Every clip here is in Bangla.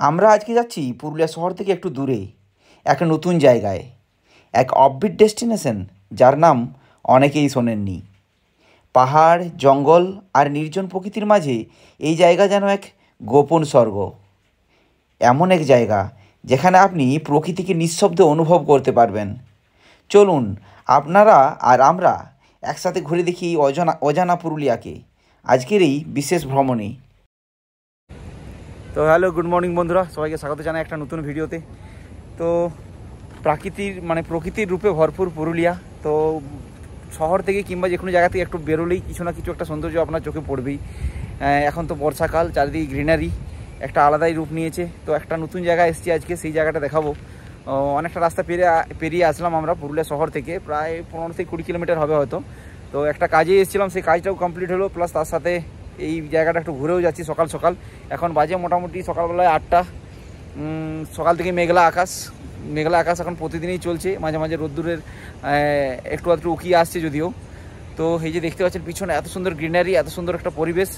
আমরা আজকে যাচ্ছি পুরুলিয়া শহর থেকে একটু দূরে এক নতুন জায়গায়, এক অফবিট ডেস্টিনেশন যার নাম অনেকেই শোনেননি। পাহাড়, জঙ্গল আর নির্জন প্রকৃতির মাঝে এই জায়গা যেন এক গোপন স্বর্গ। এমন এক জায়গা যেখানে আপনি প্রকৃতিকে নিঃশব্দে অনুভব করতে পারবেন। চলুন আপনারা আর আমরা একসাথে ঘুরে দেখি এই অজানা পুরুলিয়াকে আজকের এই বিশেষ ভ্রমণে। তো হ্যালো, গুড মর্নিং বন্ধুরা, সবাইকে স্বাগত জানাই একটা নতুন ভিডিওতে। তো প্রকৃতির রূপে ভরপুর পুরুলিয়া। তো শহর থেকে কিংবা যে কোনো জায়গা থেকে একটু বেরোলেই কিছু না কিছু একটা সৌন্দর্য আপনার চোখে পড়বেই। এখন তো বর্ষাকাল, চারিদিকে গ্রিনারি একটা আলাদাই রূপ নিয়েছে। তো একটা নতুন জায়গায় এসেছি আজকে, সেই জায়গাটা দেখাবো। অনেকটা রাস্তা পেরিয়ে আসলাম আমরা পুরুলিয়া শহর থেকে, প্রায় 15 থেকে 20 কিলোমিটার হবে হয়তো। তো একটা কাজে এসেছিলাম, সেই কাজটাও কমপ্লিট হলো, প্লাস তার সাথে এই জায়গাটা একটু ঘুরেও যাচ্ছি সকাল সকাল। এখন বাজে মোটামুটি সকালবেলায় 8টা। সকাল থেকে মেঘলা আকাশ এখন প্রতিদিনই চলছে, মাঝে মাঝে রোদ্দুরের একটু আধটু উকিয়ে আসছে যদিও। তো এই যে দেখতে পাচ্ছেন পিছনে এত সুন্দর গ্রিনারি, এত সুন্দর একটা পরিবেশ।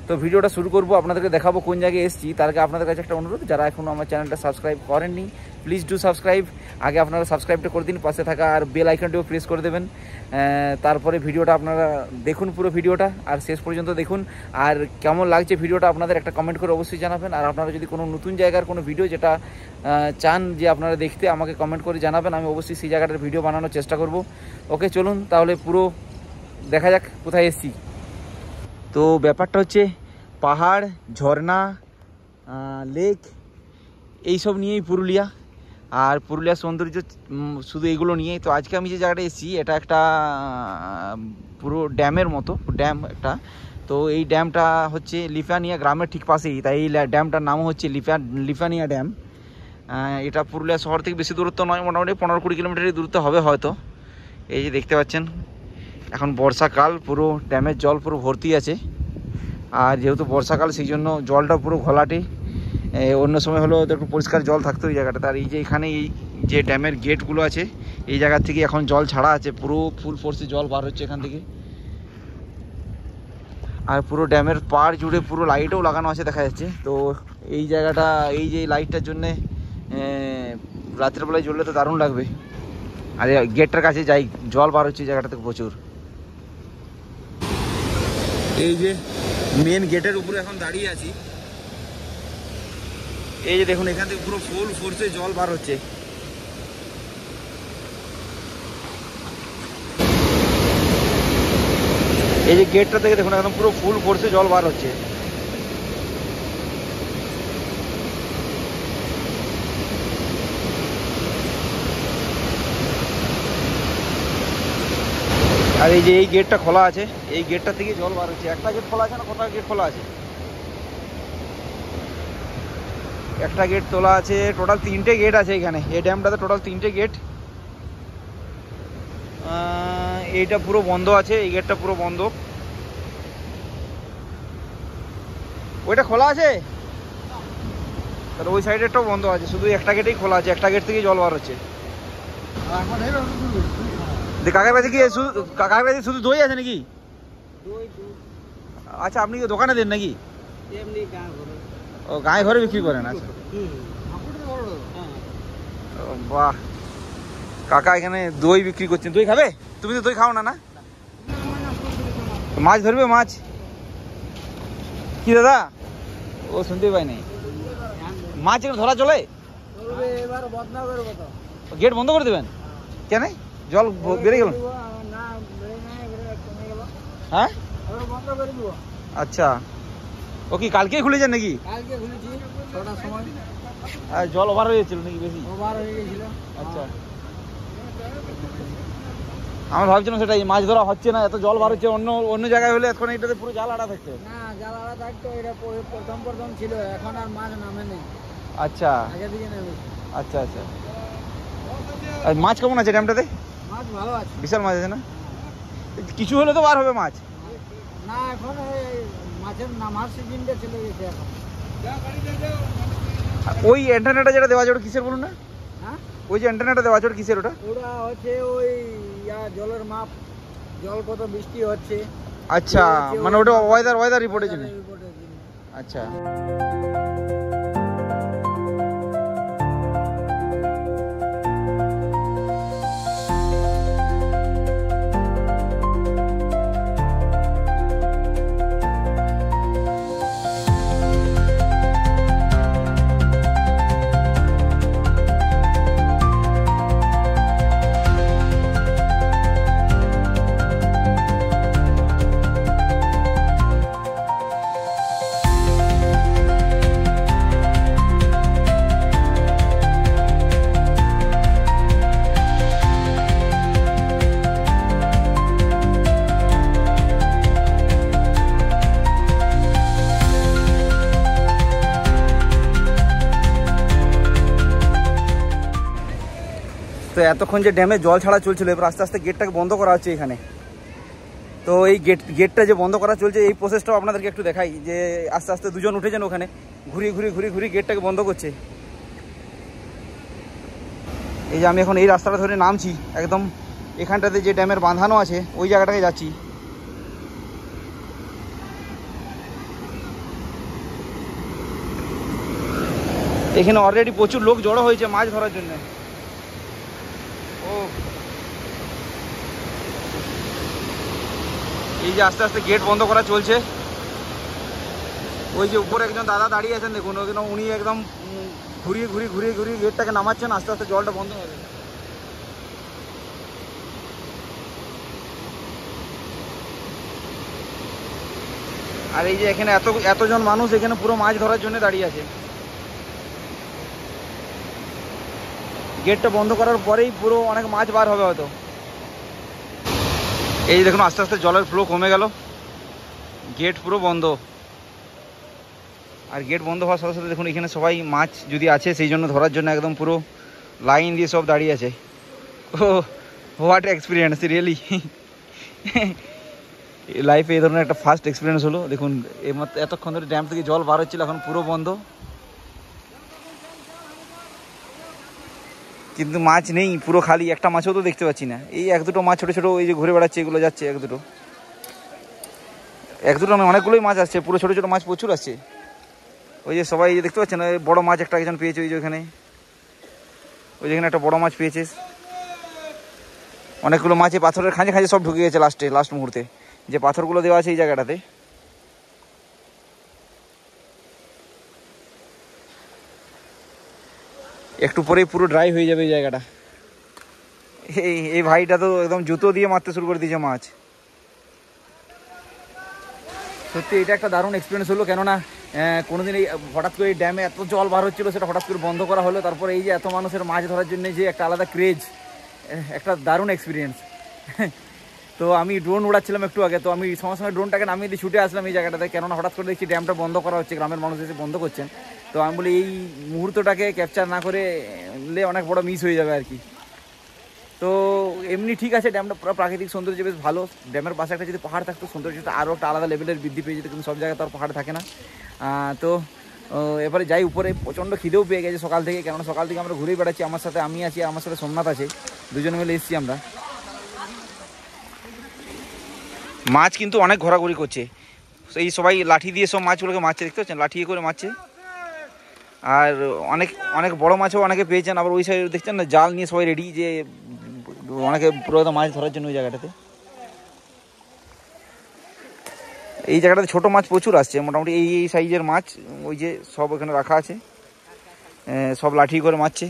তো ভিডিওটা শুরু করবো, আপনাদেরকে দেখাবো কোন জায়গায় এসেছি। তার আগে আপনাদের কাছে একটা অনুরোধ, যারা এখনও আমার চ্যানেলটা সাবস্ক্রাইব করেননি প্লিজ ডু সাবস্ক্রাইব। আগে আপনারা সাবস্ক্রাইবটা করে দিন, পাশে থাকা আর বেল আইকনটিও প্রেস করে দেবেন। তারপরে ভিডিওটা আপনারা দেখুন, পুরো ভিডিওটা আর শেষ পর্যন্ত দেখুন। আর কেমন লাগছে ভিডিওটা আপনাদের একটা কমেন্ট করে অবশ্যই জানাবেন। আর আপনারা যদি কোনো নতুন জায়গার কোনো ভিডিও যেটা চান যে আপনারা দেখতে, আমাকে কমেন্ট করে জানাবেন, আমি অবশ্যই সেই জায়গাটার ভিডিও বানানোর চেষ্টা করব। ওকে, চলুন তাহলে পুরো দেখা যাক কোথায় এসেছি। তো ব্যাপারটা হচ্ছে পাহাড়, ঝর্ণা, লেক এইসব নিয়েই পুরুলিয়া। আর পুরুলিয়ার সৌন্দর্য শুধু এইগুলো নিয়েই। তো আজকে আমি যে জায়গাটা এসেছি এটা একটা পুরো ড্যামের মতো ড্যাম একটা। তো এই ড্যামটা হচ্ছে লিফানিয়া গ্রামের ঠিক পাশেই, তাই এই ড্যামটার নাম হচ্ছে লিফানিয়া ড্যাম। এটা পুরুলিয়া শহর থেকে বেশি দূরত্ব নয়, মোটামুটি 15-20 কিলোমিটারের দূরত্ব হবে হয়তো। এই যে দেখতে পাচ্ছেন এখন বর্ষাকাল, পুরো ড্যামের জল পুরো ভর্তি আছে। আর যেহেতু বর্ষাকাল সেই জন্য জলটা পুরো ঘোলাটে। অন্য সময় হলেও একটু পরিষ্কার জল থাকতো এই জায়গাটাতে। আর এই যে এখানে এই যে ড্যামের গেটগুলো আছে, এই জায়গা থেকে এখন জল ছাড়া আছে, পুরো ফুল ফোর্সে জল বার হচ্ছে এখান থেকে। আর পুরো ড্যামের পাড় জুড়ে পুরো লাইটও লাগানো আছে দেখা যাচ্ছে। তো এই জায়গাটা, এই যে লাইটটার জন্যে রাত্রেবেলায় জ্বললে তো দারুণ লাগবে। আর গেটটার কাছে যাই, জল বার হচ্ছে এই জায়গাটা থেকে প্রচুর। এই যে মেন গেটের উপরে এখন দাঁড়িয়ে আছি। এই যে দেখুন এখান থেকে পুরো ফুল ফোর্সে জল বার হচ্ছে। এই যে গেটটা থেকে দেখুন একদম পুরো ফুল ফোর্সে জল বার হচ্ছে। আর এই যে এই গেটটা খোলা আছে, এই গেটটা থেকে জল বার হচ্ছে। একটা গেট খোলা আছে না, কটা গেট খোলা আছে? একটা গেট তোলা আছে। টোটাল 3টে গেট আছে এখানে, এই ড্যামটাতে টোটাল 3টে গেট। এইটা পুরো বন্ধ আছে, এই গেটটা পুরো বন্ধ। ওইটা খোলা আছে, তাহলে ওই সাইডেরটাও বন্ধ আছে, শুধু একটা গেটেই খোলা আছে। একটা গেট থেকে জল বার হচ্ছে। কাকার কাছে কি কাকার কাছে শুধু দই আছে নাকি? আচ্ছা, আপনি কি দোকানে দেন নাকি? ও, গায়ে ঘরে বিক্রি করেন? আচ্ছা, বাহ, কাকা এখানে দই বিক্রি করছেন। দই খাবে? তুমি তো দই খাও না? না, মাছ ধরবে? মাছ কি দাদা? ও শুনতেই পাই নাই। মাছ এখানে ধরা চলে? গেট বন্ধ করে দেবেন কেন? জল বেড়ে গেল? হ্যাঁ, আচ্ছা। ও কি কালকেই খুলেছেন নাকি? জল ওভার হয়ে যাচ্ছিল নাকি? বেশি ওভার হয়ে গেছিল। আচ্ছা, আমি ভাবছিলাম সেটাই, মাছ ধরা হচ্ছে না, এত জল বার হচ্ছে। অন্য জায়গায় হলে এখন এটাতে পুরো জাল আড়া থাকতো। না, জাল আড়া থাকতো, এটা প্রথম ছিল, এখন আর মাছ নামে নেই। আচ্ছা, আচ্ছা আচ্ছা। আর মাছ কেমন আছে ড্যামটাতে? মাছ ভালো আছে, বিশাল মাছ আছে না? কিছু হলে তো বার হবে মাছ। না, এখন মাছের নামার সিজনটা চলে গেছে এখন। ওই অ্যান্টেনাটা যেটা দেওয়া আছে ওটা কিসের বলুন না? হ্যাঁ, ওই যে অ্যান্টেনাটা দেওয়া আছে ওটা কিসের? ওটা হচ্ছে ওই জলের মাপ, জল কত বৃষ্টি হচ্ছে। আচ্ছা, মানে ওটা ওয়েদার রিপোর্টের জন্য। আচ্ছা। তো এতক্ষণ যে ড্যামে জল ছাড়া চলছিল, এবার আস্তে আস্তে গেটটাকে বন্ধ করা হচ্ছে এখানে। তো এই গেটটা যে বন্ধ করা চলছে, এই প্রসেসটাও আপনাদেরকে একটু দেখাই, যে আস্তে আস্তে দুজন উঠেছেন ওখানে, ঘুরিয়ে গেটটাকে বন্ধ করছে। এই যে আমি এখন এই রাস্তাটা ধরে নামছি, একদম এখানটাতে যে ড্যামের বাঁধানো আছে ওই জায়গাটাকে যাচ্ছি। এখানে অলরেডি প্রচুর লোক জড়ো হয়েছে মাছ ধরার জন্য। ও এই যে আস্তে আস্তে গেট বন্ধ করা চলছে। ওই যে উপরে একজন দাদা দাঁড়িয়ে আছেন দেখুন, ওখানে উনি একদম ঘুরিয়ে গেটটাকে নামাচ্ছেন, আস্তে আস্তে জলটা বন্ধ হবে। আর এই যে এখানে এতজন মানুষ এখানে পুরো মাছ ধরার জন্য দাঁড়িয়ে আছে। গেটটা বন্ধ করার পরেই পুরো অনেক মাছ বার হবে হয়তো। এই দেখুন আস্তে আস্তে জলের ফ্লো কমে গেল, গেট পুরো বন্ধ। আর গেট বন্ধ হওয়ার সাথে সাথে দেখুন এখানে সবাই মাছ যদি আছে সেই জন্য ধরার জন্য একদম পুরো লাইন দিয়ে সব দাঁড়িয়ে আছে। ও হোয়াট এক্সপিরিয়েন্স রিয়েলি, লাইফে এই ধরনের একটা ফার্স্ট এক্সপিরিয়েন্স হলো। দেখুন এতক্ষণ ধরে ড্যাম থেকে জল বার হচ্ছিল, এখন পুরো বন্ধ, কিন্তু মাছ নেই, পুরো খালি, একটা মাছও তো দেখতে পাচ্ছি না। এই এক দুটো মাছ ছোটো ছোটো ওই যে ঘুরে বেড়াচ্ছে, এগুলো যাচ্ছে এক দুটো না, অনেকগুলোই মাছ আসছে, পুরো ছোটো ছোটো মাছ প্রচুর আসছে। ওই যে সবাই দেখতে পাচ্ছেন, ওই বড়ো মাছ একটা একজন পেয়েছে, ওই যে ওখানে যেখানে একটা বড়ো মাছ পেয়েছে। অনেকগুলো মাছ এই পাথরের খাঁজে সব ঢুকে গেছে লাস্ট মুহূর্তে, যে পাথরগুলো দেওয়া আছে এই জায়গাটাতে। একটু পরেই পুরো ড্রাই হয়ে যাবে এই জায়গাটা। এই ভাইটা তো একদম জুতো দিয়ে মারতে শুরু করে দিয়েছে মাছ। সত্যি এটা একটা দারুণ এক্সপিরিয়েন্স হলো, কেননা কোনোদিন এই হঠাৎ করে এই ড্যামে এত জল বার হচ্ছিলো, সেটা হঠাৎ করে বন্ধ করা হলো। তারপরে এই যে এত মানুষের মাছ ধরার জন্য যে একটা আলাদা ক্রেজ, একটা দারুণ এক্সপিরিয়েন্স। তো আমি ড্রোন উড়াচ্ছিলাম একটু আগে, তো আমি সঙ্গে সঙ্গে ড্রোনটাকে নামিয়ে দিয়ে ছুটে আসলাম এই জায়গাটাতে, কেননা হঠাৎ করে দেখছি ড্যামটা বন্ধ করা হচ্ছে, গ্রামের মানুষ এসে বন্ধ করছেন। তো আমি বলি এই মুহূর্তটাকে ক্যাপচার না করে অনেক বড় মিস হয়ে যাবে আর কি। তো এমনি ঠিক আছে, ড্যামটা পুরো প্রাকৃতিক সৌন্দর্য বেশ ভালো। ড্যামের পাশে একটা যদি পাহাড় থাকতো সৌন্দর্যটা আরও একটা আলাদা লেভেলের বৃদ্ধি পেয়ে যেত, কিন্তু সব জায়গায় তো আর পাহাড় থাকে না। তো এবারে যাই উপরে, প্রচণ্ড খিদেও পেয়ে গেছে সকাল থেকে, কেননা সকাল থেকে আমরা ঘুরেই বেড়াচ্ছি। আমার সাথে আমি আছি, আমার সাথে সোমনাথ আছে, দুজনে মিলে এসেছি আমরা। মাছ কিন্তু অনেক ঘোরাঘুরি করছে, এই সবাই লাঠি দিয়ে সব মাছগুলোকে মারছে, দেখতে পাচ্ছেন লাঠি করে মারছে। আর অনেক বড় মাছও অনেকে পেয়েছেন, আবার ওই সাইডে দেখছেন না জাল নিয়ে সবাই রেডি, যে অনেকে পুরো মাছ ধরার জন্য ওই জায়গাটাতে। এই জায়গাটাতে ছোটো মাছ প্রচুর আসছে, মোটামুটি এই সাইজের মাছ ওই যে সব এখানে রাখা আছে, সব লাঠি করে মারছে।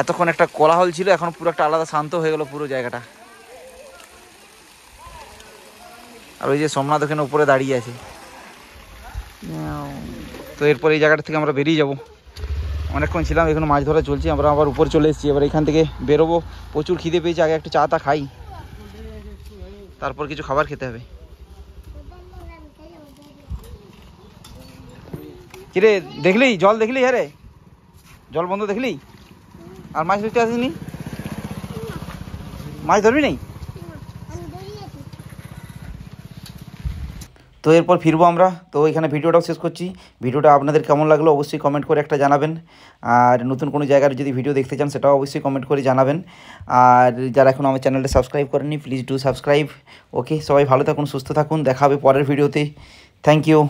এতক্ষণ একটা কোলাহল ছিল, এখন পুরো একটা আলাদা শান্ত হয়ে গেল পুরো জায়গাটা। আর ওই যে সোমনাথ ওখানে উপরে দাঁড়িয়ে আছে। তো এরপর এই জায়গাটা থেকে আমরা বেরিয়ে যাব। অনেকক্ষণ ছিলাম, এখানে মাছ ধরা চলছে, আমরা আবার উপরে চলে এসেছি। এবার এখান থেকে বেরোবো, প্রচুর খিদে পেয়েছে, আগে একটু চা টা খাই, তারপর কিছু খাবার খেতে হবে। কিরে দেখলি জল, দেখলি? হ্যাঁ রে, জল বন্ধ দেখলি? আর মাছ ধরতে আসিনি? মাছ ধরবি নাই? তো এরপর ফিরবো আমরা। তো এখানে ভিডিওটাও শেষ করছি। ভিডিওটা আপনাদের কেমন লাগলো অবশ্যই কমেন্ট করে একটা জানাবেন। আর নতুন কোনো জায়গার যদি ভিডিও দেখতে চান সেটাও অবশ্যই কমেন্ট করে জানাবেন। আর যারা এখন আমার চ্যানেলটা সাবস্ক্রাইব করেননি প্লিজ ডু সাবস্ক্রাইব। ওকে, সবাই ভালো থাকুন, সুস্থ থাকুন, দেখা হবে পরের ভিডিওতে। Thank you.